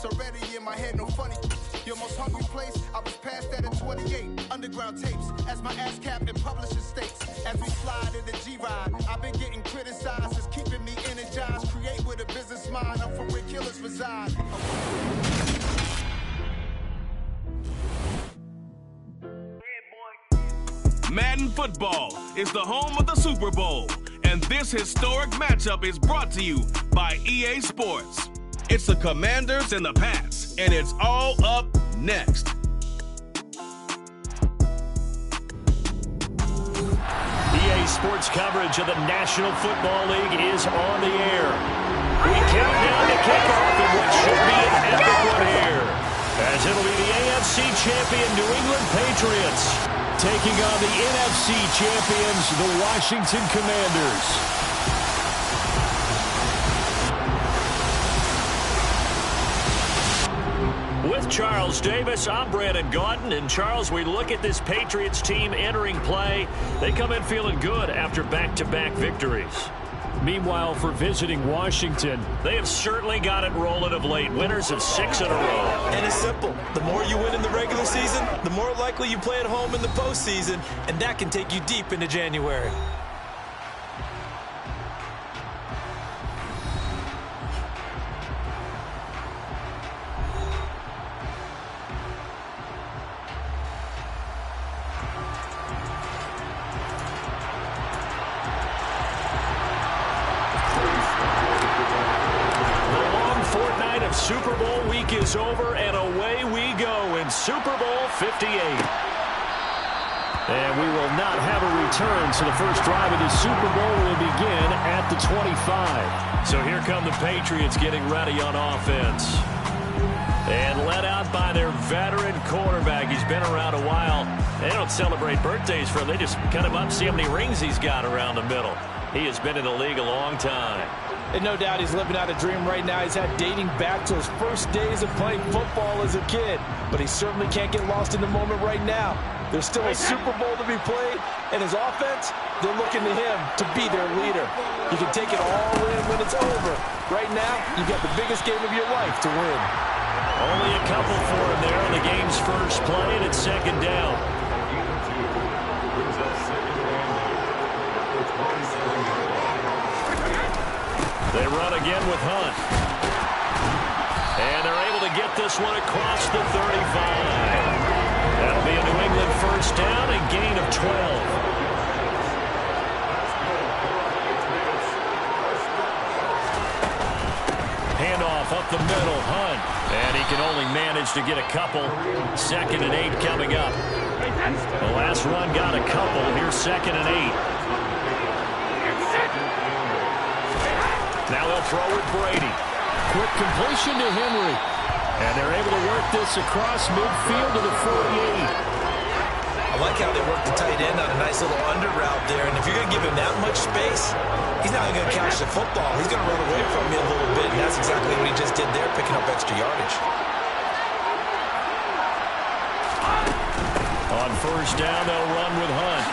It's already in my head, no funny. Your most hungry place, I was past that at 28. Underground tapes, as my ass cap in publishing states. As we slide in the G-Ride, I've been getting criticized. It's keeping me energized. Create with a business mind. I'm from where killers reside. Madden Football is the home of the Super Bowl, and this historic matchup is brought to you by EA Sports. It's the Commanders and the Pats, and it's all up next. EA Sports coverage of the National Football League is on the air. We count down to kickoff in what should be an epic one here, as it'll be the AFC champion New England Patriots taking on the NFC champions, the Washington Commanders. With Charles Davis, I'm Brandon Gaudin. And Charles, we look at this Patriots team entering play. They come in feeling good after back-to-back victories. Meanwhile, for visiting Washington, they have certainly got it rolling of late. Winners of 6 in a row. And it's simple. The more you win in the regular season, the more likely you play at home in the postseason, and that can take you deep into January. Super Bowl week is over, and away we go in Super Bowl 58. And we will not have a return, so the first drive of the Super Bowl will begin at the 25. So here come the Patriots getting ready on offense. And led out by their veteran quarterback. He's been around a while. They don't celebrate birthdays for him. They just cut him up, see how many rings he's got around the middle. He has been in the league a long time. And no doubt he's living out a dream right now. He's had dating back to his first days of playing football as a kid. But he certainly can't get lost in the moment right now. There's still a Super Bowl to be played, and his offense, they're looking to him to be their leader. You can take it all in when it's over. Right now, you've got the biggest game of your life to win. Only a couple for him there on the game's first play, and it's second down. They run again with Hunt. And they're able to get this one across the 35. That'll be a New England first down, a gain of 12. Handoff up the middle, Hunt. And he can only manage to get a couple. 2nd and 8 coming up. The last run got a couple. Here's 2nd and 8. Now they'll throw with Brady. Quick completion to Henry. And they're able to work this across midfield to the 48. I like how they work the tight end on a nice little under route there. And if you're going to give him that much space, he's not going to catch the football. He's going to run away from you a little bit. And that's exactly what he just did there, picking up extra yardage. On first down, they'll run with Hunt.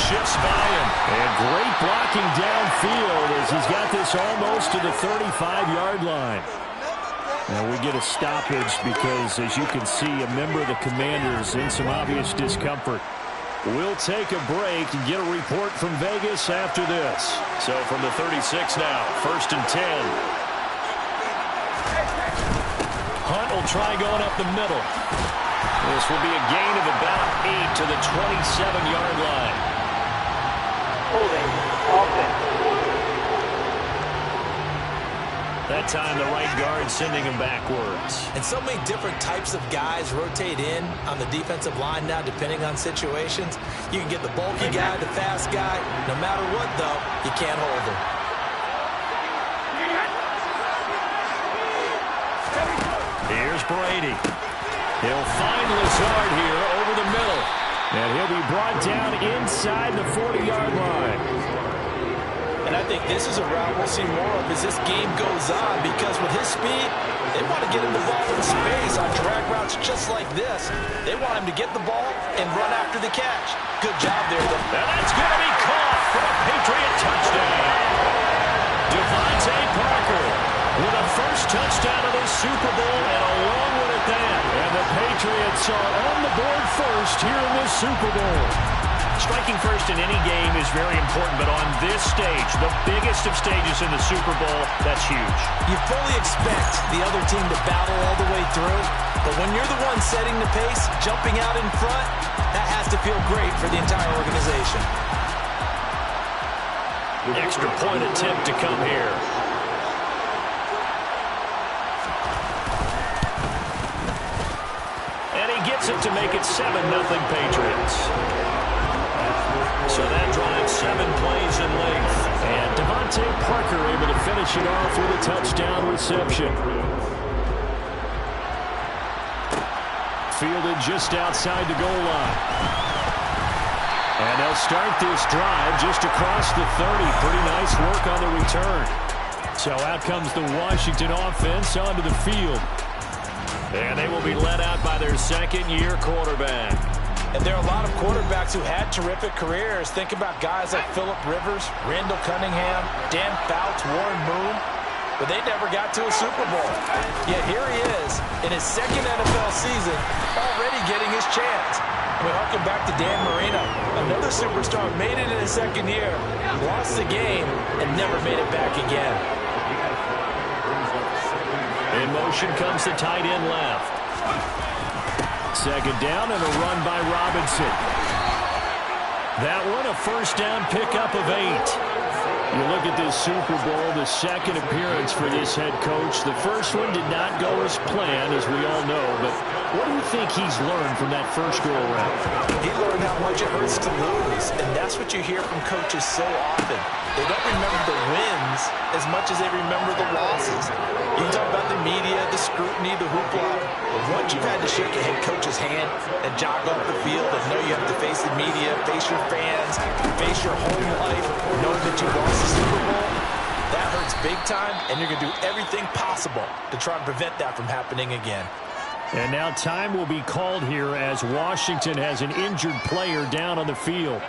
Shifts by him. And great blocking downfield as he's got this almost to the 35-yard line. Now we get a stoppage because, as you can see, a member of the Commanders in some obvious discomfort. We'll take a break and get a report from Vegas after this. So from the 36 now, 1st and 10. Hunt will try going up the middle. This will be a gain of about 8 to the 27-yard line. Holding offense. That time the right guard sending him backwards. And so many different types of guys rotate in on the defensive line now, depending on situations. You can get the bulky guy, the fast guy. No matter what, though, you can't hold him. Here's Brady. He'll find Lazard here over the middle. And he'll be brought down inside the 40-yard line. And I think this is a route we'll see more of as this game goes on, because with his speed, they want to get him the ball in space on drag routes just like this. They want him to get the ball and run after the catch. Good job there, though. And that's going to be caught for a Patriot touchdown. Devontae Parker with a first touchdown of the Super Bowl and a Patriots are on the board first here in this Super Bowl. Striking first in any game is very important, but on this stage, the biggest of stages in the Super Bowl, that's huge. You fully expect the other team to battle all the way through, but when you're the one setting the pace, jumping out in front, that has to feel great for the entire organization. Extra point attempt to come here. And he gets it to make it 7-0 Patriots. So that drives 7 plays in length. And Devontae Parker able to finish it off with a touchdown reception. Fielded just outside the goal line. And they'll start this drive just across the 30. Pretty nice work on the return. So out comes the Washington offense onto the field. And they will be led out by their second-year quarterback. And there are a lot of quarterbacks who had terrific careers. Think about guys like Phillip Rivers, Randall Cunningham, Dan Fouts, Warren Moon. But they never got to a Super Bowl. Yet here he is in his second NFL season, already getting his chance. We harken back to Dan Marino. Another superstar made it in his second year, lost the game, and never made it back again. In motion comes the tight end left. Second down and a run by Robinson. That one a first down pickup of 8. You look at this Super Bowl, the second appearance for this head coach. The first one did not go as planned, as we all know. But what do you think he's learned from that first go-around? He learned how much it hurts to lose, and that's what you hear from coaches so often. They don't remember the wins as much as they remember the losses. You can talk about the media, the scrutiny, the hoopla, but once you've had to shake a head coach's hand and jog off the field and know you have to face the media, face your fans, face your home life, knowing that you lost the Super Bowl, that hurts big time, and you're going to do everything possible to try and prevent that from happening again. And now time will be called here as Washington has an injured player down on the field.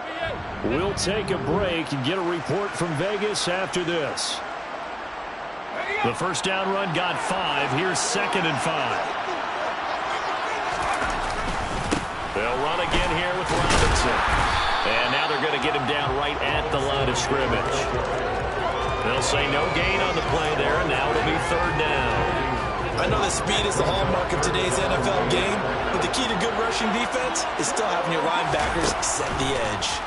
We'll take a break and get a report from Vegas after this. The first down run got 5. Here's 2nd and 5. They'll run again here with Robinson. And now they're going to get him down right at the line of scrimmage. They'll say no gain on the play there, and now it'll be 3rd down. I know that speed is the hallmark of today's NFL game, but the key to good rushing defense is still having your linebackers set the edge.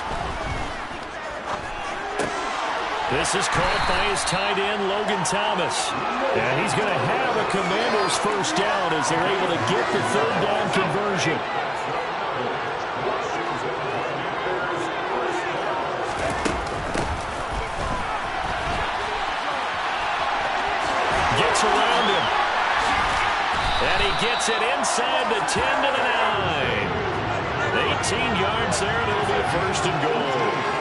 This is caught by his tight end, Logan Thomas. And he's going to have a Commander's first down as they're able to get the 3rd down conversion. Gets around him. And he gets it inside the 10 to the 9. 18 yards there, and it'll be a 1st and goal.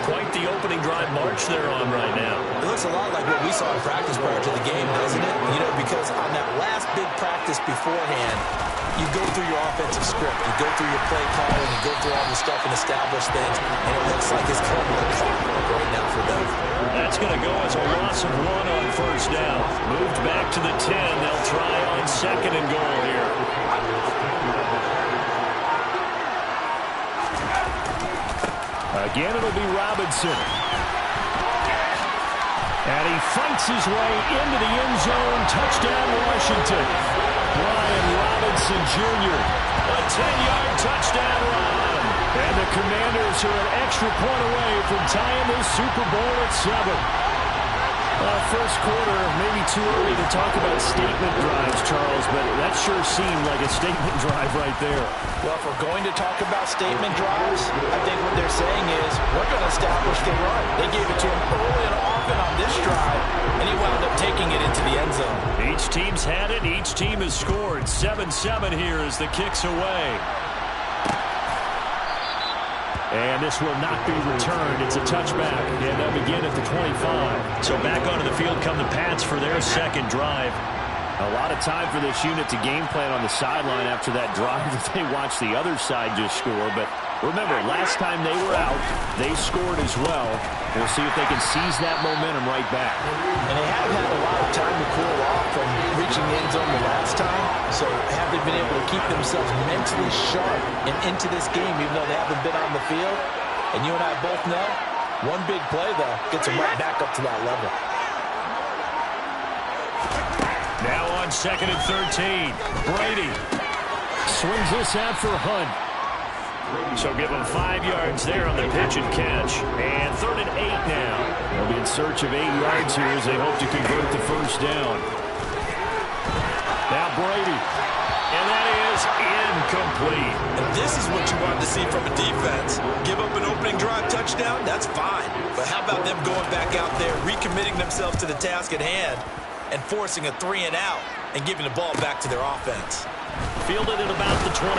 Quite the opening drive march they're on right now. It looks a lot like what we saw in practice prior to the game, doesn't it? You know, because on that last big practice beforehand, you go through your offensive script, you go through your play calling, you go through all the stuff and establish things, and it looks like it's coming to clockwork right now for them. That's going to go as a loss of 1 on 1st down. Moved back to the 10. They'll try on 2nd and goal here. Again, it'll be Robinson. And he fights his way into the end zone. Touchdown, Washington. Brian Robinson Jr. A 10-yard touchdown run. And the Commanders are an extra point away from tying this Super Bowl at 7. First quarter, maybe too early to talk about statement drives, Charles, but that sure seemed like a statement drive right there. Well, if we're going to talk about statement drives, I think what they're saying is we're going to establish the run. They gave it to him early and often on this drive, and he wound up taking it into the end zone. Each team's had it. Each team has scored. 7-7 here as the kick's away. And this will not be returned. It's a touchback. And they'll begin at the 25. So back onto the field come the Pats for their second drive. A lot of time for this unit to game plan on the sideline after that drive that they watched the other side just score. But remember, last time they were out, they scored as well. We'll see if they can seize that momentum right back. And they have had a lot of time to cool off from reaching the end zone the last time. So have the they've been able to keep themselves mentally sharp and into this game, even though they haven't been on the field. And you and I both know, one big play, though, gets them right back up to that level. Now on 2nd and 13. Brady swings this out for Hunt. So give them 5 yards there on the pitch and catch. And 3rd and 8 now. They'll be in search of 8 yards here as they hope to convert the first down. Now Brady. And that is incomplete. And this is what you want to see from a defense. Give up an opening drive touchdown, that's fine. But how about them going back out there, recommitting themselves to the task at hand, and forcing a 3 and out, and giving the ball back to their offense. Fielded at about the 28.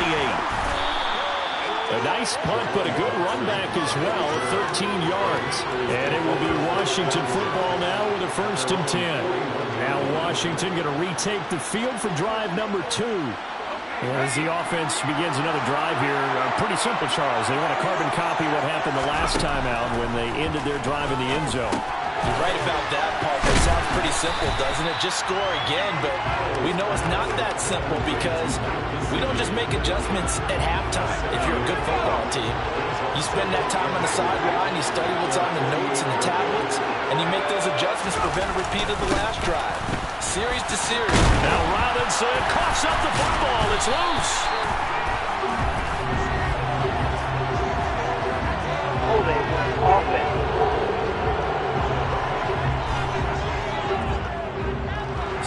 A nice punt, but a good run back as well, 13 yards. And it will be Washington football now with a 1st and 10. Now Washington going to retake the field for drive number 2. As the offense begins another drive here, pretty simple, Charles. They want to carbon copy what happened the last time out when they ended their drive in the end zone. You're right about that, Parker. It sounds pretty simple, doesn't it? Just score again, but we know it's not that simple because we don't just make adjustments at halftime if you're a good football team. You spend that time on the sideline, you study what's on the notes and the tablets, and you make those adjustments to prevent a repeat of the last drive. Series to series. Now Robinson coughs up the football. It's loose. Holding offense.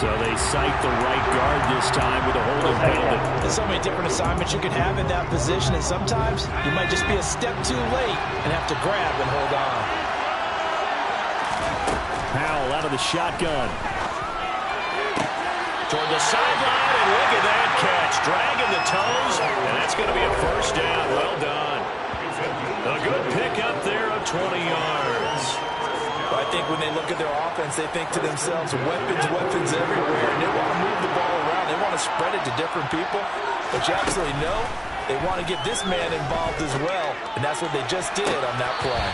So they cite the right guard this time with a holding penalty. There's so many different assignments you can have in that position, and sometimes you might just be a step too late and have to grab and hold on. Powell out of the shotgun. Toward the sideline, and look at that catch. Dragging the toes, and that's going to be a first down. Well done. A good pickup there of 20 yards. Well, I think when they look at their offense, they think to themselves, weapons everywhere, and they want to move the ball around. They want to spread it to different people, but you absolutely know they want to get this man involved as well, and that's what they just did on that play.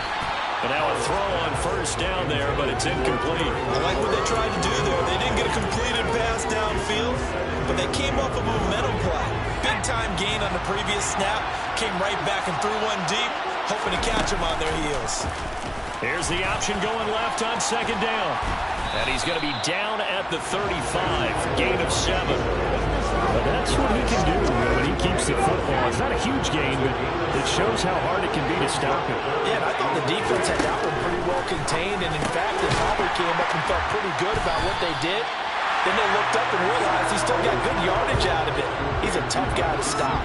And now a throw on first down there, but it's incomplete. I like what they tried to do there. They didn't get a completed pass downfield, but they came off a momentum play. Big-time gain on the previous snap, came right back and threw one deep, hoping to catch them on their heels. Here's the option going left on 2nd down. And he's going to be down at the 35, gain of 7. But that's what he can do when he keeps the football. It's not a huge gain, but it shows how hard it can be to stop him. Yeah, and I thought the defense had that one pretty well contained, and in fact, they probably came up and felt pretty good about what they did. Then they looked up and realized he still got good yardage out of it. He's a tough guy to stop.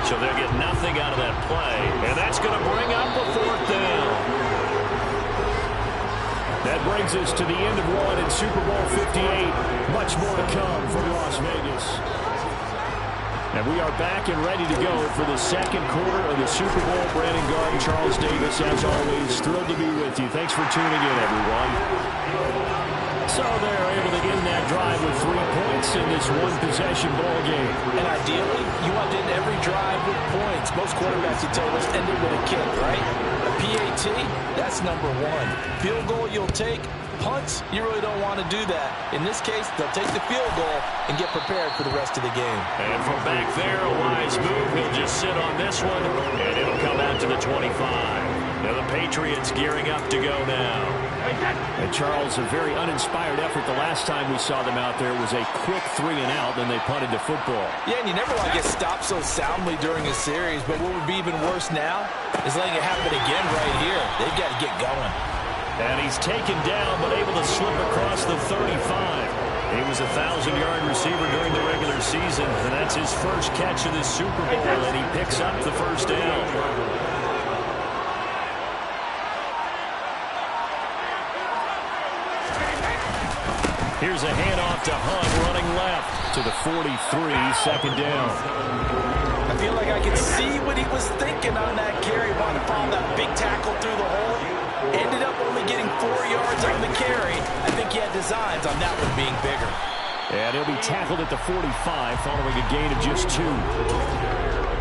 So they'll get nothing out of that play, and that's going to bring up a 4th down. That brings us to the end of one in Super Bowl 58. Much more to come from Las Vegas. And we are back and ready to go for the 2nd quarter of the Super Bowl. Brandon Garden, Charles Davis, as always, thrilled to be with you. Thanks for tuning in, everyone. So they're able to end that drive with 3 points in this one-possession ball game. And ideally, you want to end every drive with points. Most quarterbacks, you told us, ended with a kick, right? A PAT, that's number 1. Field goal you'll take. Punts, you really don't want to do that. In this case, they'll take the field goal and get prepared for the rest of the game. And from back there, a wise move. He'll just sit on this one, and it'll come out to the 25. Now the Patriots gearing up to go now. And Charles, a very uninspired effort the last time we saw them out there was a quick 3 and out, then they punted the football. Yeah, and you never want to get stopped so soundly during a series, but what would be even worse now is letting it happen again right here. They've got to get going. And he's taken down, but able to slip across the 35. He was a 1,000-yard receiver during the regular season, and that's his first catch of this Super Bowl, and he picks up the first down. Here's a handoff to Hunt, running left to the 43, 2nd down. I feel like I can see what he was thinking on that carry. Wanted to follow that big tackle through the hole. Ended up only getting 4 yards on the carry. I think he had designs on that one being bigger. And he'll be tackled at the 45 following a gain of just 2.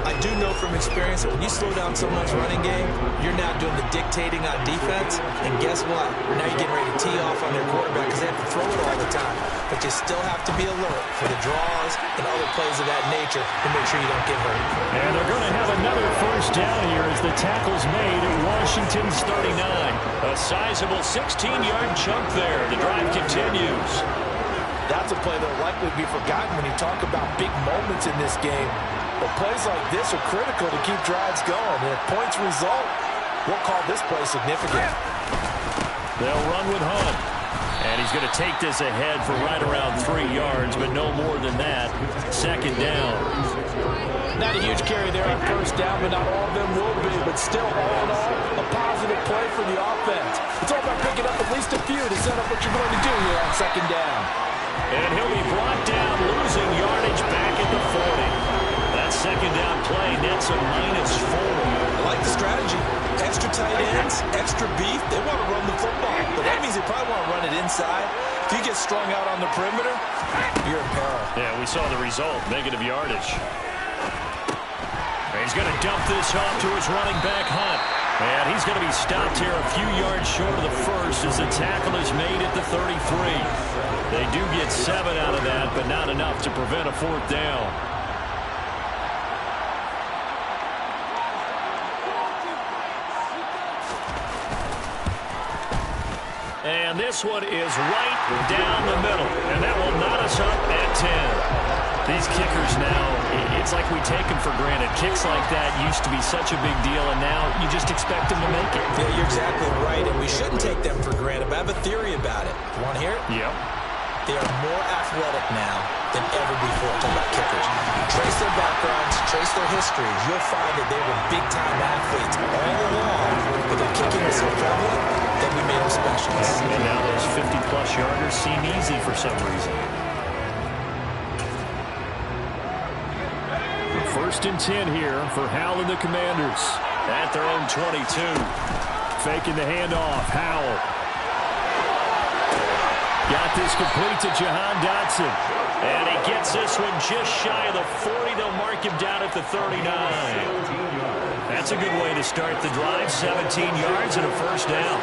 I do know from experience that when you slow down someone's running game, you're now doing the dictating on defense. And guess what? Now you're getting ready to tee off on their quarterback because they have to throw it all the time. But you still have to be alert for the draws and other plays of that nature to make sure you don't get hurt. And they're going to have another first down here as the tackle's made at Washington's 39. A sizable 16-yard chunk there. The drive continues. That's a play that will likely be forgotten when you talk about big moments in this game. But plays like this are critical to keep drives going. And if points result, we'll call this play significant. They'll run with Hunt. And he's going to take this ahead for right around 3 yards, but no more than that. Second down. Not a huge carry there on first down, but not all of them will be. But still, all in all, a positive play for the offense. It's all about picking up at least a few to set up what you're going to do here on second down. And he'll be brought down, losing yardage back at the 40. That second down play nets a -4. I like the strategy. Extra tight ends, extra beef. They want to run the football, but that means they probably want to run it inside. If you get strung out on the perimeter, you're in peril. Yeah, we saw the result, negative yardage. And he's going to dump this off to his running back, Hunt. And he's going to be stopped here a few yards short of the first as the tackle is made at the 33. They do get 7 out of that, but not enough to prevent a fourth down. And this one is right down the middle. And that will knot us up at 10. These kickers now, it's like we take them for granted. Kicks like that used to be such a big deal, and now you just expect them to make it. Yeah, you're exactly right, and we shouldn't take them for granted. But I have a theory about it. You want to hear it? Yep. They are more athletic now than ever before. Talk about kickers. Trace their backgrounds, trace their histories. You'll find that they were big-time athletes all along, but their kicking is so prevalent that we made them specialists. And now those 50-plus yarders seem easy for some reason. First and 10 here for Howell and the Commanders. At their own 22. Faking the handoff. Howell. Got this complete to Jahan Dotson. And he gets this one just shy of the 40. They'll mark him down at the 39. That's a good way to start the drive. 17 yards and a first down.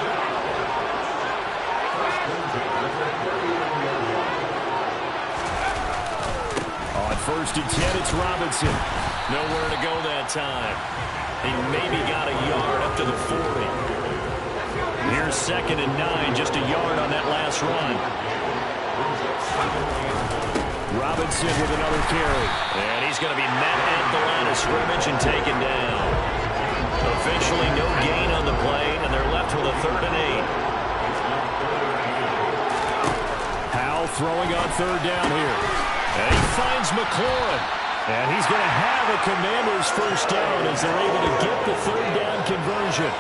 On first and 10, it's Robinson. Nowhere to go that time. He maybe got a yard up to the 40. Here's second and 9, just a yard on that last run. Robinson with another carry. And he's going to be met at the line of scrimmage and taken down. Officially no gain on the play, and they're left with a 3rd and 8. Howell throwing on 3rd down here. And he finds McLaurin. And he's going to have a Commander's first down as they're able to get the 3rd down conversion.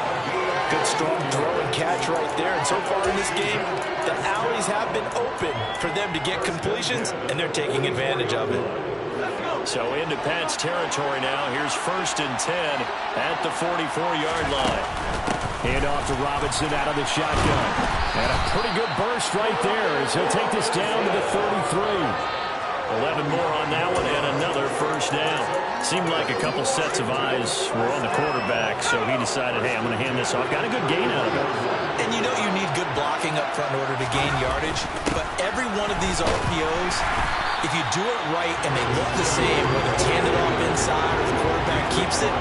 Good, strong throw and catch right there. And so far in this game, the alleys have been open for them to get completions, and they're taking advantage of it. So into Pat's territory now. Here's 1st and 10 at the 44-yard line. Hand off to Robinson out of the shotgun. And a pretty good burst right there as he'll take this down to the 33. 11 more on that one and another first down. Seemed like a couple sets of eyes were on the quarterback, so he decided, hey, I'm going to hand this off. Got a good gain out of it. And you know you need good blocking up front in order to gain yardage, but every one of these RPOs, if you do it right and they look the same, whether it's handed off inside or the quarterback keeps it,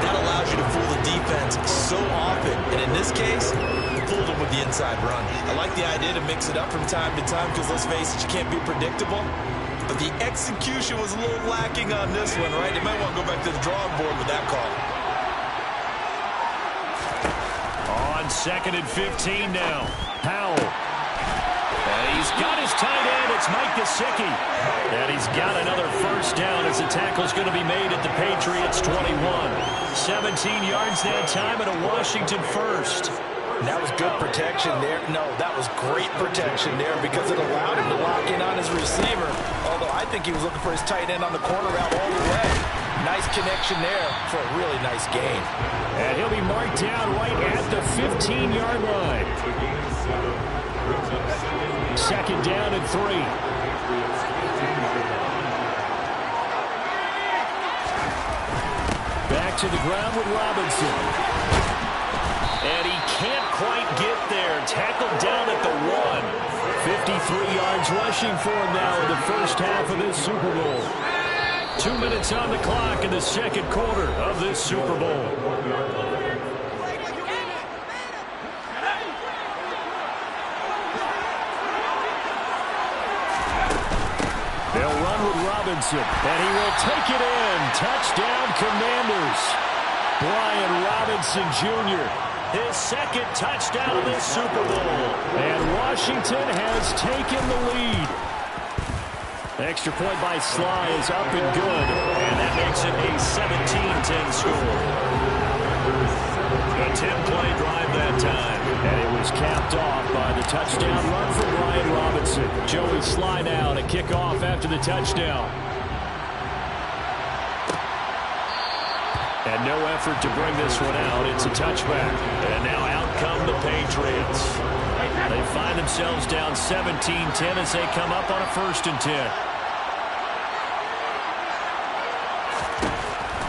that allows you to fool the defense so often. And in this case, you fooled them with the inside run. I like the idea to mix it up from time to time because, let's face it, you can't be predictable. But the execution was a little lacking on this one, right? They might want to go back to the drawing board with that call. On 2nd and 15 now. Howell. And he's got his tight end. It's Mike Gesicki. And he's got another first down as the tackle's going to be made at the Patriots 21. 17 yards that time and a Washington first. That was good protection there. No, that was great protection there because it allowed him to lock in on his receiver. Although I think he was looking for his tight end on the corner route all the way. Nice connection there for a really nice gain. And he'll be marked down right at the 15-yard line. 2nd down and 3. back to the ground with Robinson. And he can't quite get there. Tackled down at the 1. 53 yards rushing for him now in the first half of this Super Bowl. 2 minutes on the clock in the second quarter of this Super Bowl. They'll run with Robinson, and he will take it in. Touchdown, Commanders. Brian Robinson Jr., his second touchdown of this Super Bowl. And Washington has taken the lead. Extra point by Sly is up and good. And that makes it a 17-10 score. A 10-play drive that time. And it was capped off by the touchdown run from Brian Robinson. Joey Sly now to kick off after the touchdown. And no effort to bring this one out. It's a touchback. And now out come the Patriots. They find themselves down 17-10 as they come up on a 1st and 10.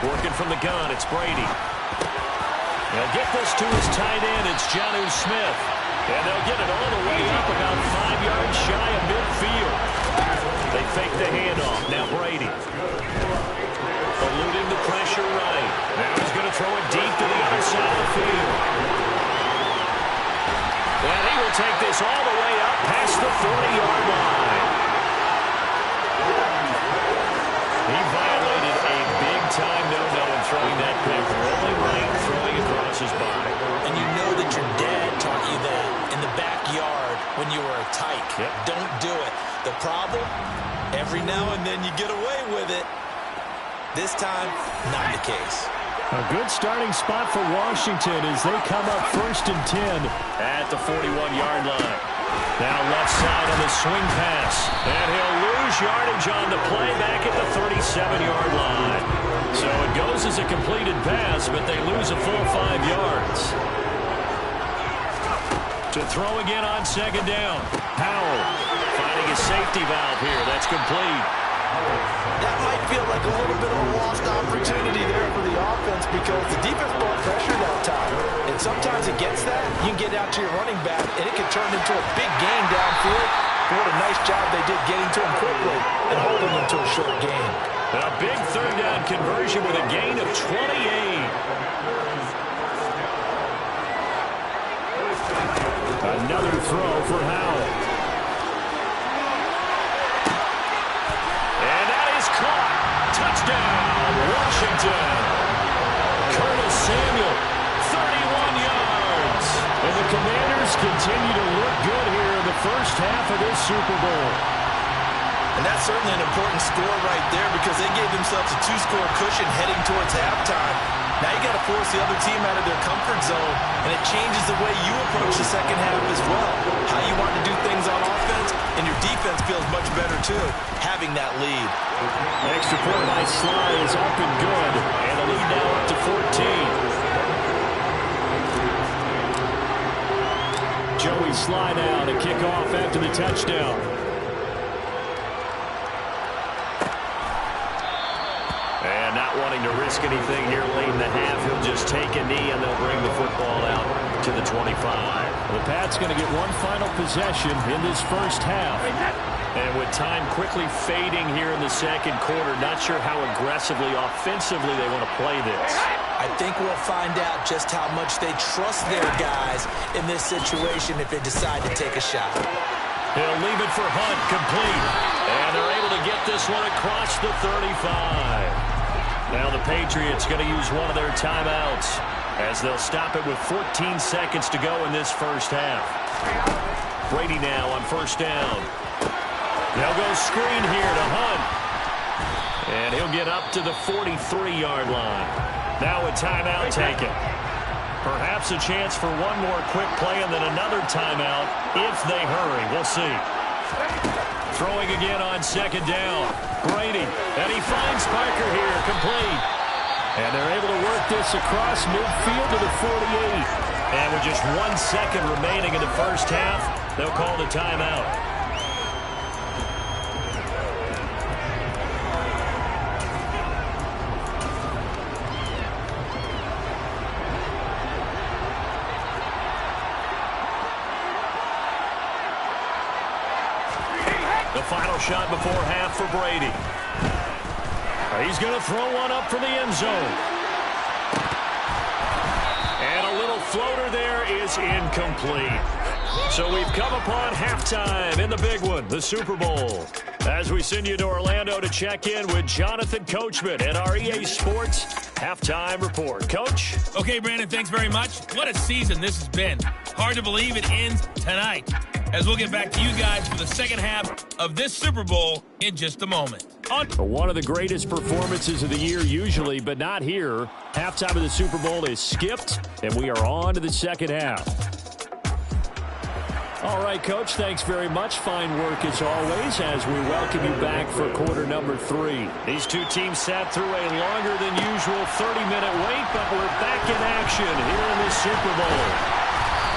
Working from the gun, it's Brady. They'll get this to his tight end. It's Jonnu Smith. And they'll get it all the way up about 5 yards shy of midfield. They fake the handoff. Now Brady. Eluding the pressure right. Now he's going to throw it deep to the other side of the field. And he will take this all the way up past the 40-yard line. He violated a big-time no-no in throwing that pick. Rolling right, throwing across his body. And you know that your dad taught you that in the backyard when you were a tyke. Yep. Don't do it. The problem, every now and then you get away with it. This time, not the case. A good starting spot for Washington as they come up 1st and 10 at the 41-yard line. Now left side on the swing pass. And he'll lose yardage on the play back at the 37-yard line. So it goes as a completed pass, but they lose a full 5 yards. To throw again on 2nd down. Powell finding a safety valve here. That's complete. That might feel like a little bit of a lost opportunity there for the offense because the defense brought pressure that time. And sometimes against that, you can get out to your running back, and it can turn into a big gain downfield. But what a nice job they did getting to him quickly and holding him to a short gain. A big 3rd down conversion with a gain of 28. Another throw for Howell. Touchdown, Washington. Curtis Samuel, 31 yards. And the Commanders continue to look good here in the first half of this Super Bowl. And that's certainly an important score right there because they gave themselves a 2-score cushion heading towards halftime. Now you got to force the other team out of their comfort zone, and it changes the way you approach the second half as well. How you want to do things on offense, and your defense feels much better too, having that lead. Extra point by Sly is up and good, and the lead now up to 14. Joey Sly now to kick off after the touchdown. And not wanting to risk anything here late in the half, he'll just take a knee and they'll bring the football out to the 25. The Pats going to get one final possession in this first half. And with time quickly fading here in the second quarter, not sure how aggressively, offensively they want to play this. I think we'll find out just how much they trust their guys in this situation if they decide to take a shot. He'll leave it for Hunt, complete. And they're able to get this one across the 35. Now the Patriots going to use one of their timeouts as they'll stop it with 14 seconds to go in this first half. Brady now on 1st down. They'll go screen here to Hunt. And he'll get up to the 43-yard line. Now a timeout taken. Perhaps a chance for one more quick play and then another timeout if they hurry. We'll see. Throwing again on 2nd down. Brady. And he finds Parker here, complete. And they're able to work this across midfield to the 48. And with just 1 second remaining in the first half, they'll call the timeout. final shot before half for Brady. He's going to throw one up for the end zone. And a little floater there is incomplete. So we've come upon halftime in the big one, the Super Bowl. As we send you to Orlando to check in with Jonathan Coachman at our EA Sports Halftime Report. Coach? Okay, Brandon, thanks very much. What a season this has been. Hard to believe it ends tonight, as we'll get back to you guys for the second half of this Super Bowl in just a moment. One of the greatest performances of the year usually, but not here. Halftime of the Super Bowl is skipped, and we are on to the second half. All right, Coach, thanks very much. Fine work as always as we welcome you back for quarter number 3. These two teams sat through a longer than usual 30-minute wait, but we're back in action here in the Super Bowl.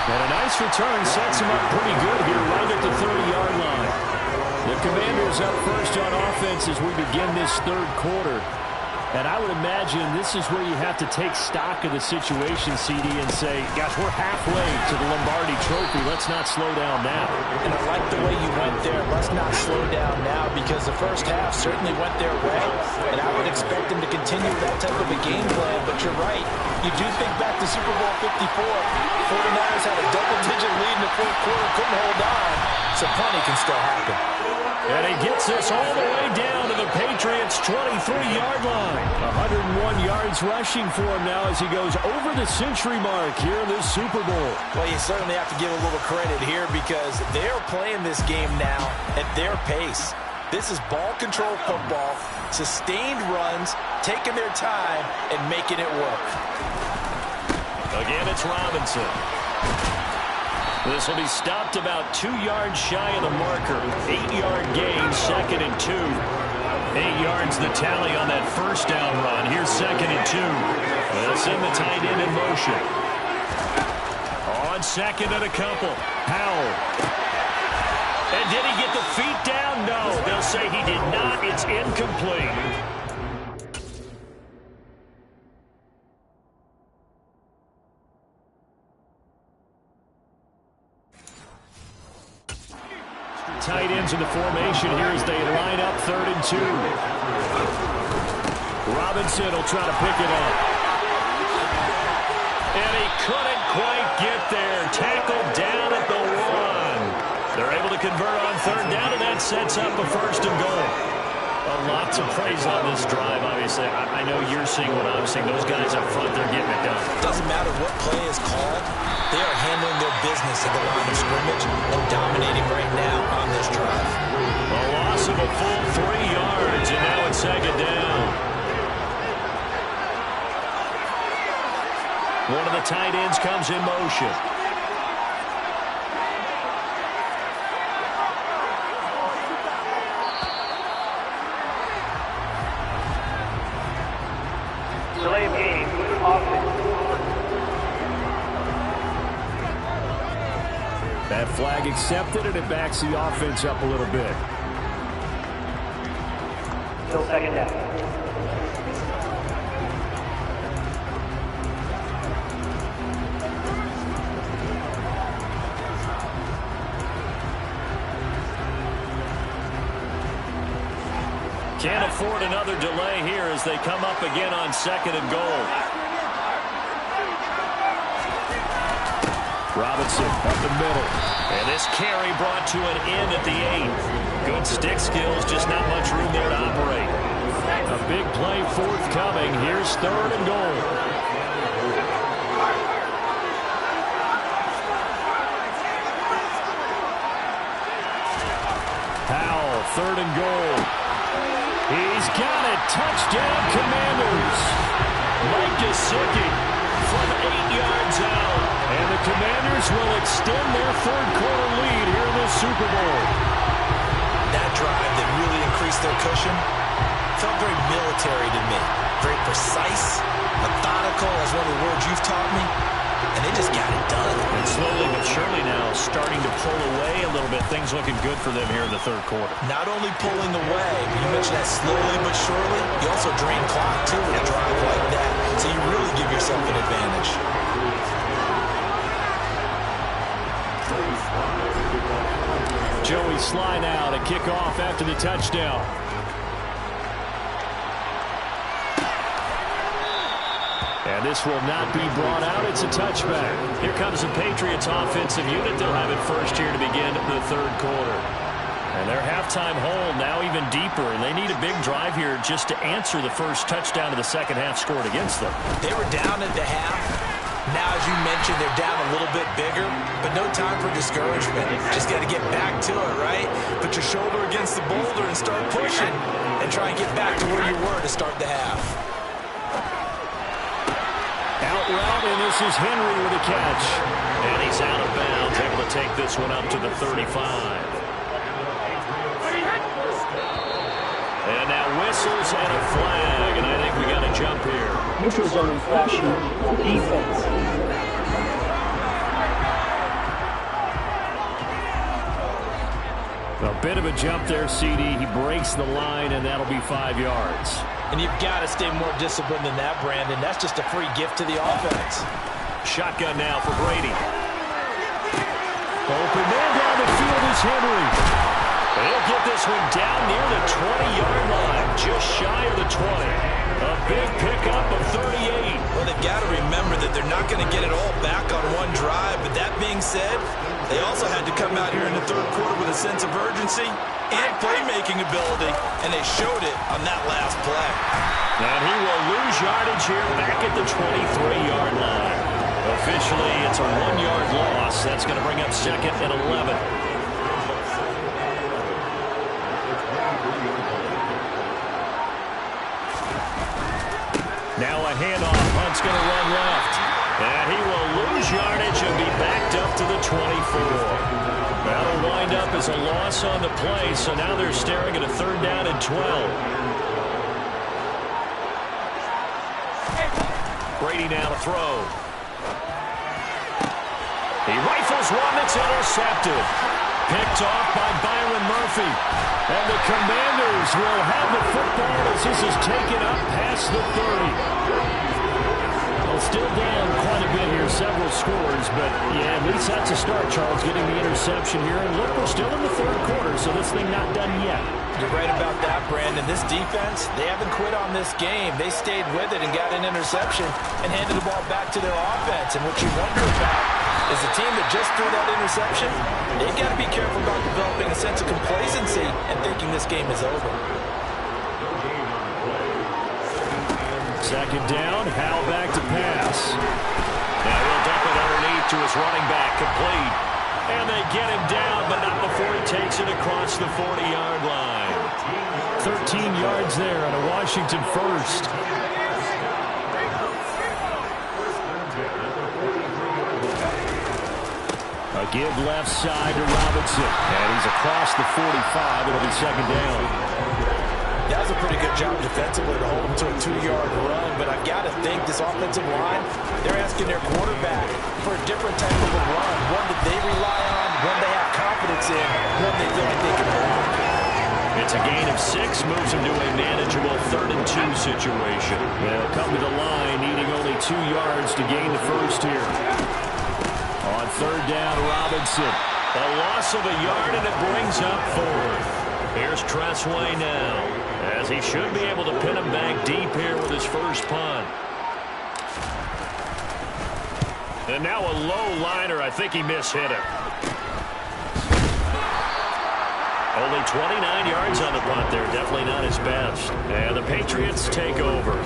And a nice return sets them up pretty good here right at the 30-yard line. The Commanders up first on offense as we begin this third quarter. And I would imagine this is where you have to take stock of the situation, CD, and say, gosh, we're halfway to the Lombardi Trophy. Let's not slow down now. And I like the way you went there. Let's not slow down now, because the first half certainly went their way. And I would expect them to continue that type of a game plan. But you're right. You do think back to Super Bowl 54. 49ers had a double-digit lead in the fourth quarter, couldn't hold on. So plenty can still happen. And he gets us all the way down to the Patriots' 23-yard line. 101 yards rushing for him now as he goes over the century mark here in this Super Bowl. Well, you certainly have to give a little credit here because they're playing this game now at their pace. This is ball control football, sustained runs, taking their time, and making it work. Again, it's Robinson. This will be stopped about 2 yards shy of the marker. 8-yard gain, 2nd and 2. 8 yards the tally on that first down run. Here's 2nd and 2. They'll send the tight end in motion. On 2nd and a couple. Howell. And did he get the feet down? No. They'll say he did not. It's incomplete. Tight ends in the formation here as they line up 3rd and 2. Robinson will try to pick it up. And he couldn't quite get there. Tackled down at the 1. They're able to convert on 3rd down, and that sets up a 1st and goal. Lots of praise on this drive, obviously. I know you're seeing what I'm seeing. Those guys up front, they're getting it done. Doesn't matter what play is called. They are handling their business at the line of scrimmage and dominating right now on this drive. A loss of a full 3 yards, and now it's 2nd down. One of the tight ends comes in motion. Delay of game, offense. That flag accepted, and it backs the offense up a little bit. Still 2nd down. Can't afford another delay here as they come up again on 2nd and goal. Robinson up the middle. And this carry brought to an end at the 8. Good stick skills, just not much room there to operate. A big play forthcoming. Here's 3rd and goal. Howell, 3rd and goal. He's got it. Touchdown, Commanders. Mike Gesicki from 8 yards out. And the Commanders will extend their third quarter lead here in the Super Bowl. That drive that really increased their cushion felt very military to me. Very precise, methodical, as one of the words you've taught me. And they just got it done. And slowly but surely now starting to pull away a little bit. Things looking good for them here in the third quarter. Not only pulling away, but you mentioned that slowly but surely. You also drain clock, too, with a drive like that. So you really give yourself an advantage. Joey Sly now to kick off after the touchdown. And this will not be brought out. It's a touchback. Here comes the Patriots offensive unit. They'll have it first here to begin the third quarter. And their halftime hole now even deeper. And they need a big drive here just to answer the first touchdown of the second half scored against them. They were down at the half. Now, as you mentioned, they're down a little bit bigger, but no time for discouragement. Just got to get back to it, right? Put your shoulder against the boulder and start pushing and try and get back to where you were to start the half. Out route, and this is Henry with a catch. And he's out of bounds, able to take this one up to the 35. And now whistles and a flag, and I think we got a jump here. Neutral zone infraction, defense. A bit of a jump there, CD. He breaks the line, and that'll be 5 yards. And you've got to stay more disciplined than that, Brandon. That's just a free gift to the offense. Shotgun now for Brady. Open man down the field is Henry. He'll get this one down near the 20-yard line, just shy of the 20. A big pickup of 38. Well, they've got to remember that they're not going to get it all back on one drive. But that being said, they also had to come out here in the third quarter with a sense of urgency and playmaking ability, and they showed it on that last play. And he will lose yardage here back at the 23-yard line. Officially, it's a 1-yard loss. That's going to bring up second and 11. Now a handoff. Hunt's going to run left. And he will lose yardage and be backed up to the 24. That'll wind up as a loss on the play, so now they're staring at a third down and 12. Brady now to throw. He rifles one that's intercepted. Picked off by Byron Murphy. And the Commanders will have the football as this is taken up past the 30. Well, still down quite a bit here, several scores, but yeah, at least that's a start, Charles, getting the interception here. And look, we're still in the third quarter, so this thing not done yet. You're right about that, Brandon. This defense, they haven't quit on this game. They stayed with it and got an interception and handed the ball back to their offense. And what you wonder about is the team that just threw that interception, they've got to be careful about developing a sense of complacency and thinking this game is over. Second down, Howell back to pass. Now he'll dump it underneath to his running back, complete. And they get him down, but not before he takes it across the 40-yard line. 13 yards there on a Washington first. A give left side to Robinson. And he's across the 45. It'll be second down. That was a pretty good job defensively to hold him to a 2-yard run, but I've got to think this offensive line, they're asking their quarterback for a different type of a run, one that they rely on, one they have confidence in, one they feel like they can run. It's a gain of 6, moves him to a manageable 3rd and 2 situation. They'll come to the line, needing only 2 yards to gain the first here. On third down, Robinson. A loss of a yard, and it brings up 4th. Here's Tressway now, as he should be able to pin him back deep here with his first punt. And now a low liner. I think he mishit it. Only 29 yards on the punt there. Definitely not his best. And the Patriots take over.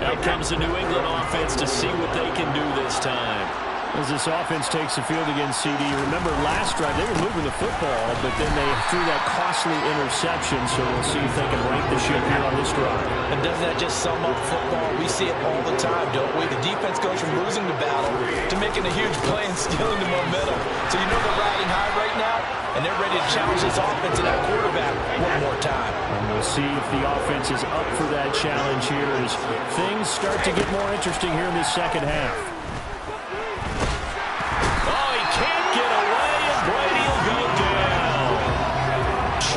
Out comes the New England offense to see what they can do this time. As this offense takes the field against CD, remember last drive they were moving the football, but then they threw that costly interception, so we'll see if they can right the ship here on this drive. And doesn't that just sum up football? We see it all the time, don't we? The defense goes from losing the battle to making a huge play and stealing the momentum. So you know they're riding high right now, and they're ready to challenge this offense and that quarterback one more time. And we'll see if the offense is up for that challenge here as things start to get more interesting here in this second half.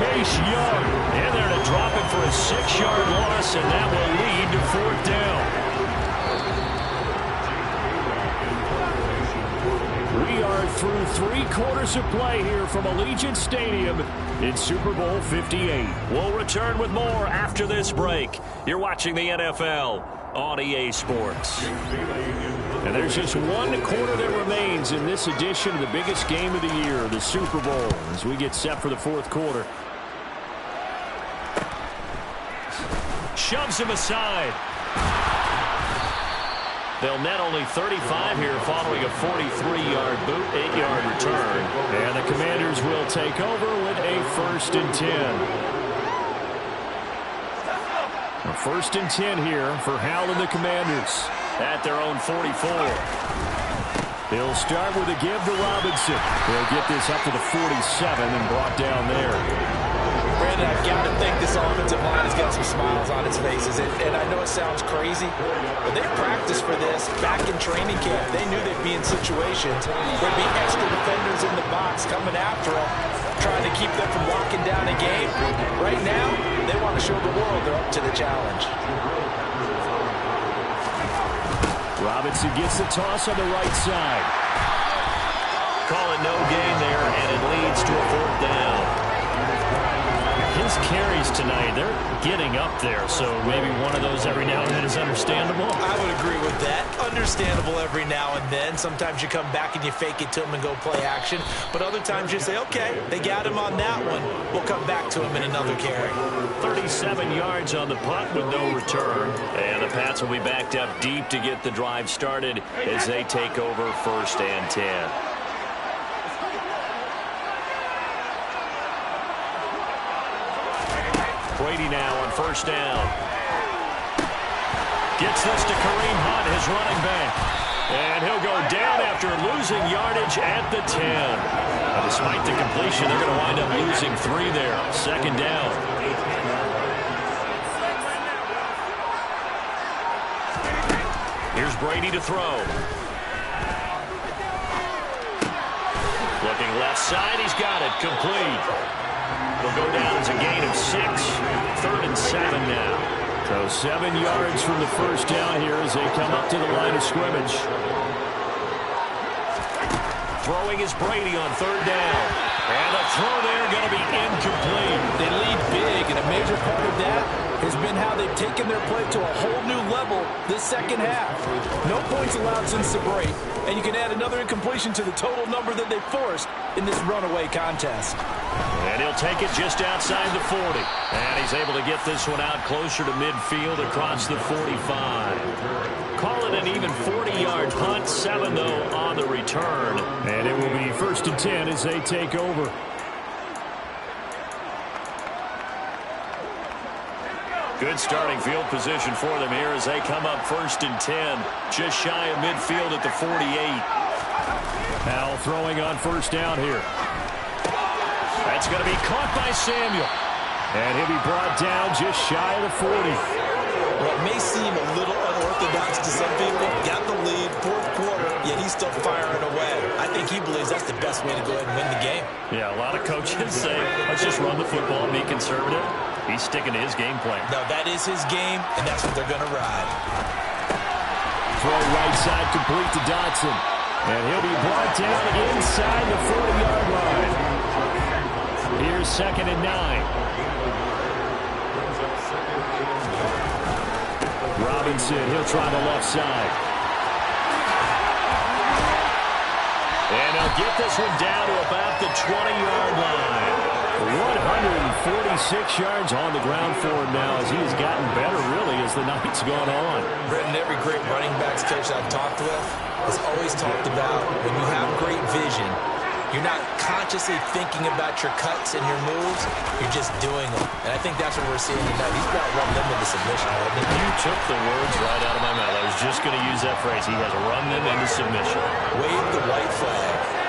Chase Young in there to drop it for a 6-yard loss, and that will lead to 4th down. We We are through 3 quarters of play here from Allegiant Stadium in Super Bowl 58. We'll return with more after this break. You're watching the NFL on EA Sports. And there's just 1 quarter that remains in this edition of the biggest game of the year, the Super Bowl, as we get set for the 4th quarter. Shoves him aside. They'll net only 35 here following a 43-yard boot, 8-yard return. And the Commanders will take over with a 1st and 10. A 1st and 10 here for Howell and the Commanders. At their own 44. They'll start with a give to Robinson. They'll get this up to the 47 and brought down there. Brandon, I've got to think this offensive line has got some smiles on its faces. And I know it sounds crazy, but they practiced for this back in training camp. They knew they'd be in situations where there'd be extra defenders in the box coming after them, trying to keep them from locking down a game. Right now, they want to show the world they're up to the challenge. Robinson gets the toss on the right side. Call it no gain there, and it leads to a 4th down. His carries tonight, they're getting up there, so maybe one of those every now and then is understandable. I would agree with that. Understandable every now and then. Sometimes you come back and you fake it to him and go play action. But other times you say, okay, they got him on that one. We'll come back to him in another carry. 37 yards on the punt with no return. And the Pats will be backed up deep to get the drive started as they take over 1st and 10. Brady now on 1st down. Gets this to Kareem Hunt, his running back. And he'll go down after losing yardage at the 10. Now, despite the completion, they're going to wind up losing 3 there. 2nd down. Here's Brady to throw. Looking left side, he's got it. Complete. It'll go down as a gain of 6. 3rd and 7 now. So 7 yards from the 1st down here as they come up to the line of scrimmage. Throwing is Brady on 3rd down. And a throw there going to be incomplete. They lead big, and a major part of that has been how they've taken their play to a whole new level this 2nd half. No points allowed since the break, and you can add another incompletion to the total number that they forced in this runaway contest. And he'll take it just outside the 40. And he's able to get this one out closer to midfield across the 45. Call it an even 40-yard punt. 7, though, on the return. And it will be 1st and 10 as they take over. Good starting field position for them here as they come up 1st and 10. Just shy of midfield at the 48. Now throwing on 1st down here. That's going to be caught by Samuel. And he'll be brought down just shy of the 40. What may seem a little unorthodox to some people, got the lead, 4th quarter, yet he's still firing away. I think he believes that's the best way to go ahead and win the game. Yeah, a lot of coaches say, let's just run the football and be conservative. He's sticking to his game plan. No, that is his game, and that's what they're going to ride. Throw right side complete to Dotson. And he'll be brought down inside the 40-yard line. Here's 2nd and 9. Robinson, he'll try the left side. And he'll get this one down to about the 20-yard line. 146 yards on the ground for him now as he has gotten better, really, as the night's gone on. Brendan, every great running backs coach I've talked with has always talked about when you have great vision, you're not consciously thinking about your cuts and your moves, you're just doing them. And I think that's what we're seeing tonight. He's got run them into submission. You took the words right out of my mouth. I was just going to use that phrase. He has run them into submission. Wave the white flag.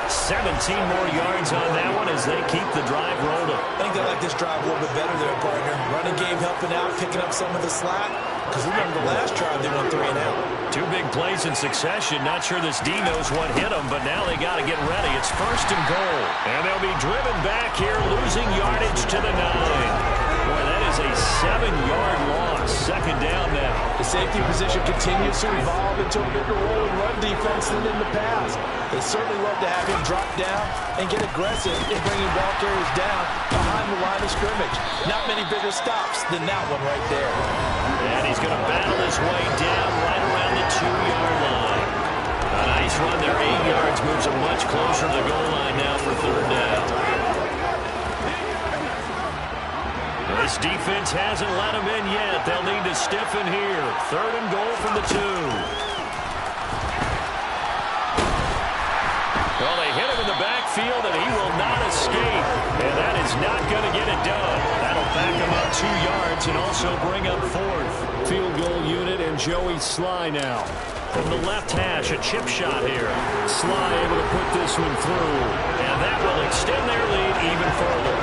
17 more yards on that one as they keep the drive rolling. I think they like this drive a little bit better there, partner. Running game helping out, picking up some of the slack. Because remember the last drive, they went 3 and out. 2 big plays in succession. Not sure this D knows what hit them, but now they got to get ready. It's 1st and goal. And they'll be driven back here, losing yardage to the 9. Boy, that is a 7-yard loss. second down now. The safety position continues to evolve into a bigger role in run defense than in the past. They certainly love to have him drop down and get aggressive in bringing ball carriers down behind the line of scrimmage. Not many bigger stops than that one right there. And he's going to battle his way down right around the 2-yard line. A nice run there, 8 yards, moves him much closer to the goal line now for third down. This defense hasn't let him in yet. They'll need to stiffen here. Third and goal from the 2. Well, they hit him in the backfield, and he will not escape. And that is not going to get it done. That'll back him up 2 yards and also bring up fourth. Field goal unit and Joey Sly now. From the left hash, a chip shot here. Sly able to put this one through. And that will extend their lead even further.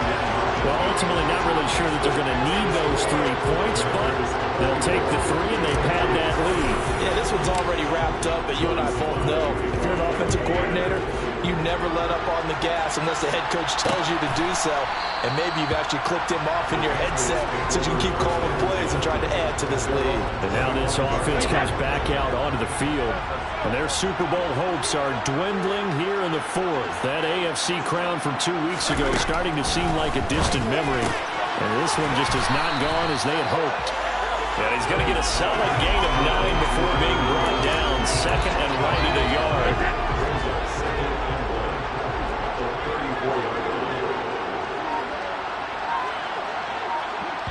Well, ultimately not really sure that they're going to need those 3 points, but they'll take the 3 and they pad that lead. Yeah, this one's already wrapped up, but you and I both know if you're an offensive coordinator, you never let up on the gas unless the head coach tells you to do so. And maybe you've actually clicked him off in your headset so you can keep calling plays and trying to add to this lead. And now this offense comes back out onto the field. And their Super Bowl hopes are dwindling here in the fourth. That AFC crown from 2 weeks ago is starting to seem like a distant memory. And this one just has not gone as they had hoped. And he's going to get a solid gain of 9 before being brought down. Second and right at a yard.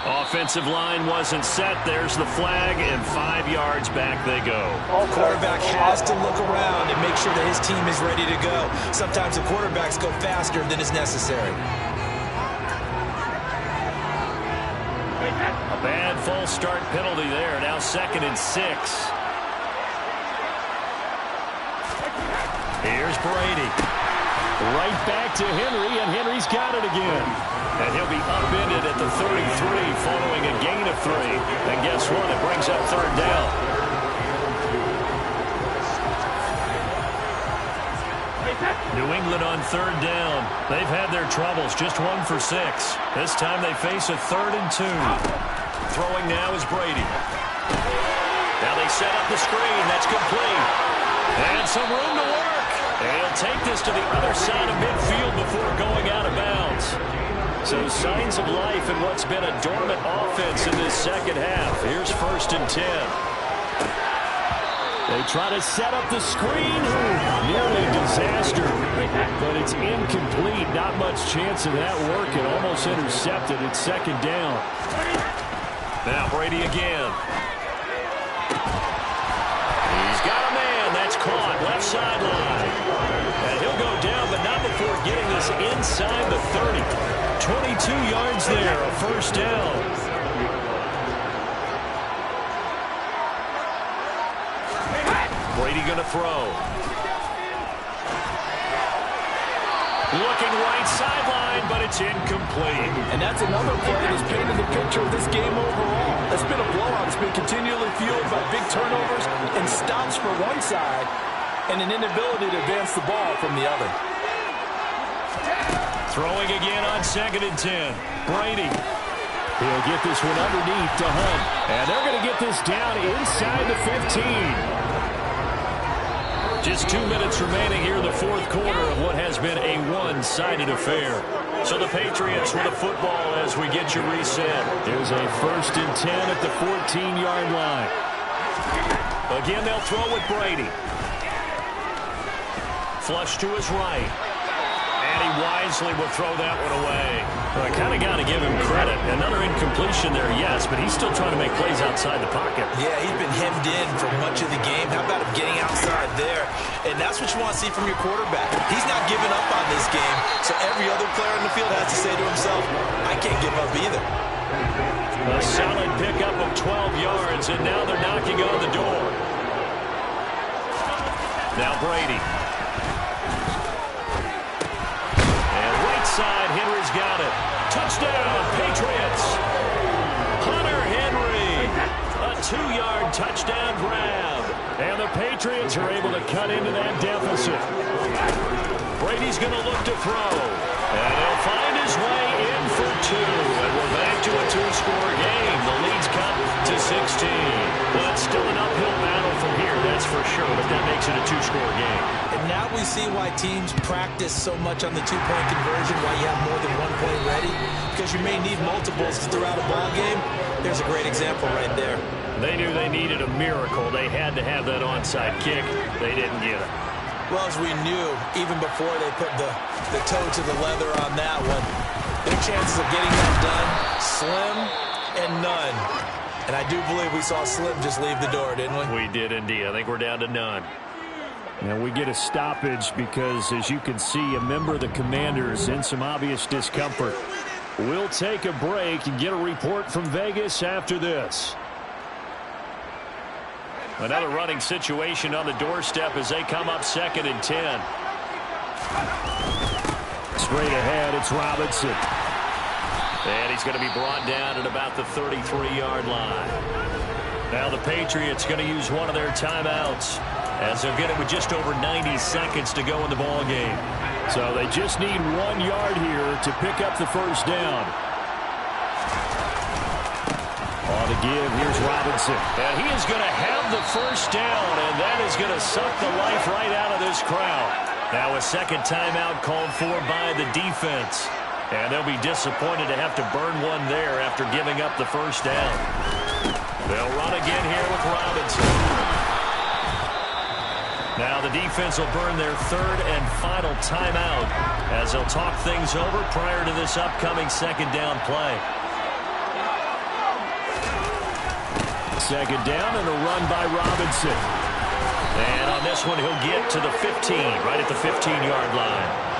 Offensive line wasn't set. There's the flag, and 5 yards back they go. Quarterback has to look around and make sure that his team is ready to go. Sometimes the quarterbacks go faster than is necessary. A bad false start penalty there. Now 2nd and 6. Here's Brady. Right back to Henry, and Henry's got it again. And he'll be upended at the 33 following a gain of 3. And guess what? It brings up third down. New England on third down. They've had their troubles. Just 1 for 6. This time they face a 3rd and 2. Throwing now is Brady. Now they set up the screen. That's complete. And some room to work. And he'll take this to the other side of midfield before going out of bounds. So signs of life in what's been a dormant offense in this second half. Here's 1st and 10. They try to set up the screen. Nearly a disaster. But it's incomplete. Not much chance of that working. Almost intercepted. It's 2nd down. Now Brady again. He's got a man. That's caught. Left sideline. And he'll go down, but not before getting this inside the 30. 22 yards there, a 1st down. Brady going to throw. Looking right sideline, but it's incomplete. And that's another play that's painted the picture of this game overall. It's been a blowout. It's been continually fueled by big turnovers and stops for one side and an inability to advance the ball from the other. Throwing again on 2nd and 10. Brady. He'll get this one underneath to Hunt. And they're going to get this down inside the 15. Just 2 minutes remaining here in the fourth quarter of what has been a one-sided affair. So the Patriots with the football as we get you reset. There's a 1st and 10 at the 14-yard line. Again, they'll throw with Brady. Flush to his right. And he wisely will throw that one away. Well, I kind of got to give him credit. Another incompletion there, yes, but he's still trying to make plays outside the pocket. Yeah, he's been hemmed in for much of the game. How about him getting outside there? And that's what you want to see from your quarterback. He's not giving up on this game, so every other player in the field has to say to himself, I can't give up either. A solid pickup of 12 yards, and now they're knocking on the door. Now Brady. Side, Henry's got it. Touchdown, Patriots. Hunter Henry. A 2-yard touchdown grab. And the Patriots are able to cut into that deficit. Brady's going to look to throw. And he'll find his way in for 2. And we're back to a 2-score game. The lead's cut to 6 16. Well, it's still an uphill battle from here, that's for sure, but that makes it a two-score game. And now we see why teams practice so much on the two-point conversion, why you have more than one play ready, because you may need multiples throughout a ball game. There's a great example right there. They knew they needed a miracle. They had to have that onside kick. They didn't get it. Well, as we knew, even before they put the toe to the leather on that one, their chances of getting that done, slim and none. And I do believe we saw Slim just leave the door, didn't we? We did indeed. I think we're down to none. Now we get a stoppage because, as you can see, a member of the Commanders in some obvious discomfort. We'll take a break and get a report from Vegas after this. Another running situation on the doorstep as they come up 2nd and 10. Straight ahead, it's Robinson. And he's going to be brought down at about the 33-yard line. Now the Patriots going to use one of their timeouts as they'll get it with just over 90 seconds to go in the ball game. So they just need 1 yard here to pick up the first down. On the give, here's Robinson. And he is going to have the first down, and that is going to suck the life right out of this crowd. Now a second timeout called for by the defense. And they'll be disappointed to have to burn one there after giving up the first down. They'll run again here with Robinson. Now the defense will burn their third and final timeout as they'll talk things over prior to this upcoming second down play. Second down and a run by Robinson. And on this one, he'll get to the 15, right at the 15-yard line.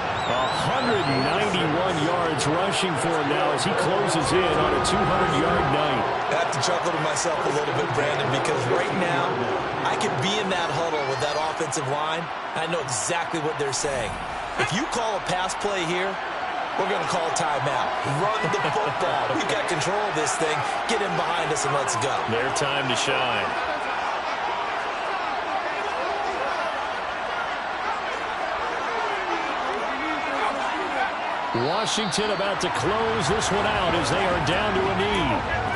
191 yards rushing for him now as he closes in on a 200-yard night. I have to chuckle to myself a little bit, Brandon, because right now I could be in that huddle with that offensive line. I know exactly what they're saying. If you call a pass play here, we're going to call timeout. Run the football. We've got control of this thing. Get in behind us and let's go. Their time to shine. Washington about to close this one out as they are down to a knee.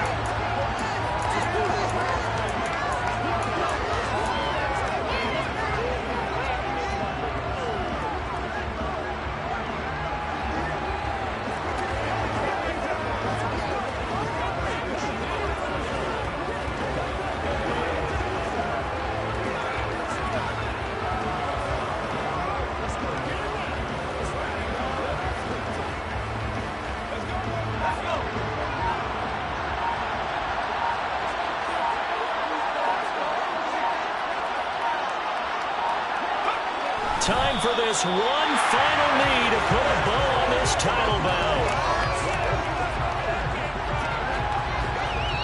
Time for this one final knee to put a bow on this title bout.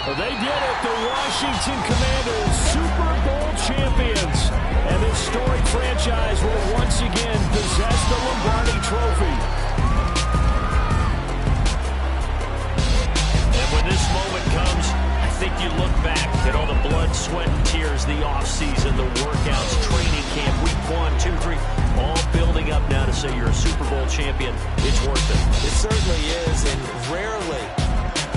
Well, they did it. The Washington Commanders, Super Bowl champions. And this storied franchise will once again possess the Lombardi Trophy. And when this moment comes, I think you look back at all the blood, sweat, and tears, the offseason, the workouts, training camp, week 1, 2, 3, all building up now to say you're a Super Bowl champion. It's worth it. It certainly is, and rarely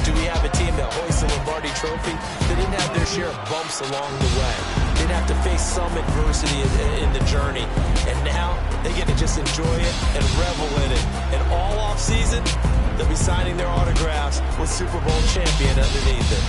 do we have a team that hoists the Lombardi Trophy that didn't have their share of bumps along the way. They'd have to face some adversity in the journey, and now they get to just enjoy it and revel in it. And all offseason, they'll be signing their autographs with Super Bowl champion underneath it.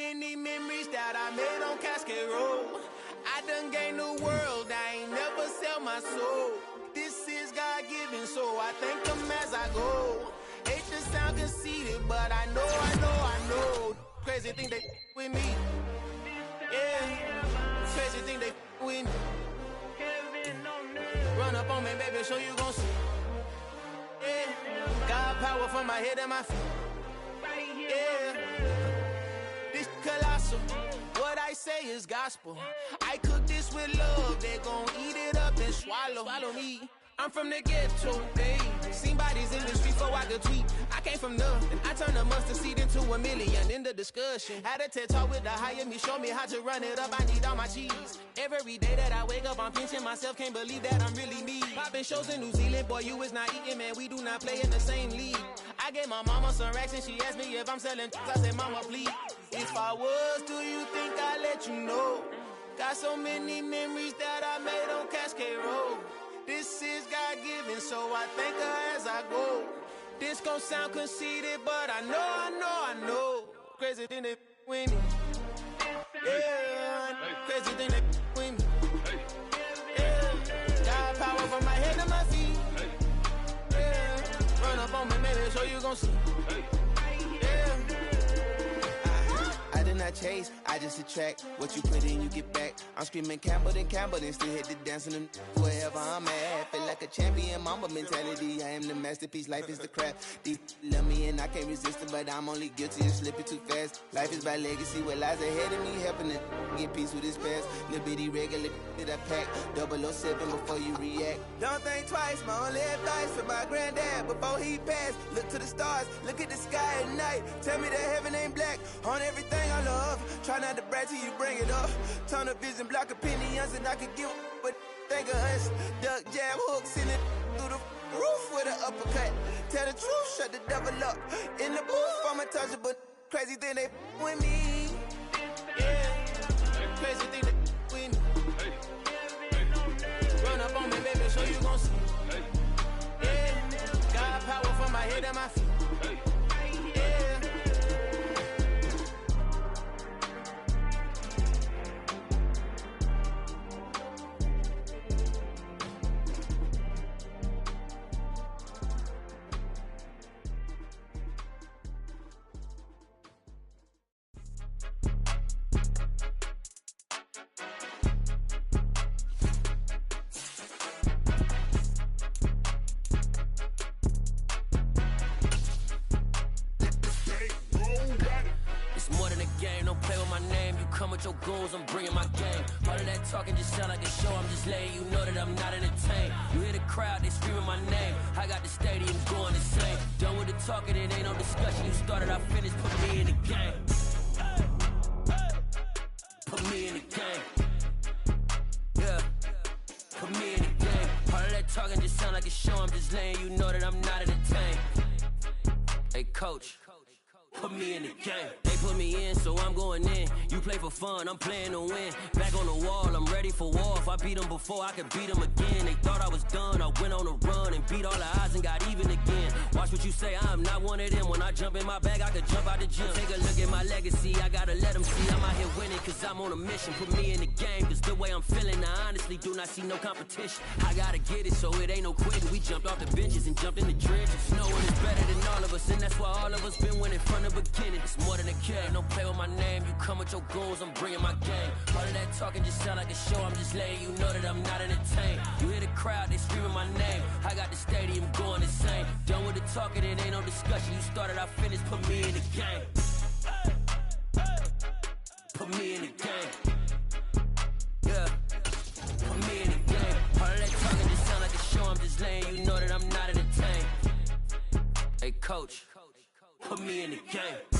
many memories that I made on Cascade Road. I done gained the world, I ain't never sell my soul. This is God-given, so I thank him as I go. Hate to sound conceited, but I know. Crazy thing they with me. Yeah, crazy thing they with me. Run up on me, baby, show you gon' see. Yeah, God power from my head and my feet. Yeah, this colossal. What I say is gospel. I cook this with love, they gon' eat it up and swallow me. I'm from the ghetto, babe. Seen bodies in the street before I could tweet. I came from nothing. I turned a mustard seed into a million in the discussion. Had a TED talk with the higher me, show me how to run it up. I need all my cheese. Every day that I wake up, I'm pinching myself. Can't believe that I'm really me. Popping shows in New Zealand, boy, you is not eating, man. We do not play in the same league. I gave my mama some racks and she asked me if I'm selling. I said, mama, please. If I was, do you think I'd let you know? Got so many memories that I made on Cascade Road. This is God-given, so I thank her as I go. This gon' sound conceited, but I know. Crazy thing they with me. Yeah, crazy thing they with me. Yeah, God power from my head to my feet. Yeah, run up on me, maybe, so you gon' see. Yeah. I did not chase, I just attract. What you put in, you get back. I'm screaming Campbell, then still hit the dance and wherever I'm at. Feel like a champion, mamba mentality. I am the masterpiece, life is the craft. Deep love me and I can't resist it, but I'm only guilty of slipping too fast. Life is by legacy, what lies ahead of me, helping to get peace with this past. Little bitty regular that I pack, 007 before you react. Don't think twice, my only advice for my granddad before he passed. Look to the stars, look at the sky at night. Tell me that heaven ain't black on everything I love. Try not to brag till you bring it up. Turn of vision, block opinions, and I could give but think of us. Duck, jab, hooks in it through the roof with an uppercut. Tell the truth, shut the devil up. In the booth, I'm untouchable. Crazy thing they with me. Yeah, crazy thing they with me. Run up on me, baby, so you gon' see. Yeah, God power from my head and my feet. Yeah. Your goals, I'm bringing my game. All of that talking just sound like a show. I'm just letting you know that I'm not entertained. You hear the crowd, they screaming my name. I got the stadium going insane. Done with the talking, it ain't no discussion. You started, I finished, put me in the game. Put me in the game. Yeah, put me in the game. All of that talking just sound like a show. I'm just letting you know that I'm not entertained. Hey, coach, put me in the game. They put me in, so I'm going in. You play for fun, I'm playing to win. Back on the wall, I'm ready for war. If I beat them before, I could beat them again. They thought I was done, I went on a run and beat all the odds and got even again. Watch what you say, I'm not one of them. When I jump in my bag, I could jump out the gym. Take a look at my legacy, I gotta let them see I'm out here winning, cause I'm on a mission. Put me in the game, cause the way I'm feeling, I honestly do not see no competition. I gotta get it, so it ain't no quitting. We jumped off the benches and jumped in the trenches. No one is better than all of us, and that's why all of us been winning from the beginning. It's more than a game, don't play with my name. You come with your goals, I'm bringing my game. All of that talking just sound like a show. I'm just letting you know that I'm not entertained. You hear the crowd, they screaming my name. I got the stadium going insane. Done with the talking, it ain't no discussion. You started, I finished, put me in the game. Put me in the game. Yeah, put me in the game. All of that talking just sound like a show. I'm just letting you know that I'm not entertained. Hey, coach, put me in the game.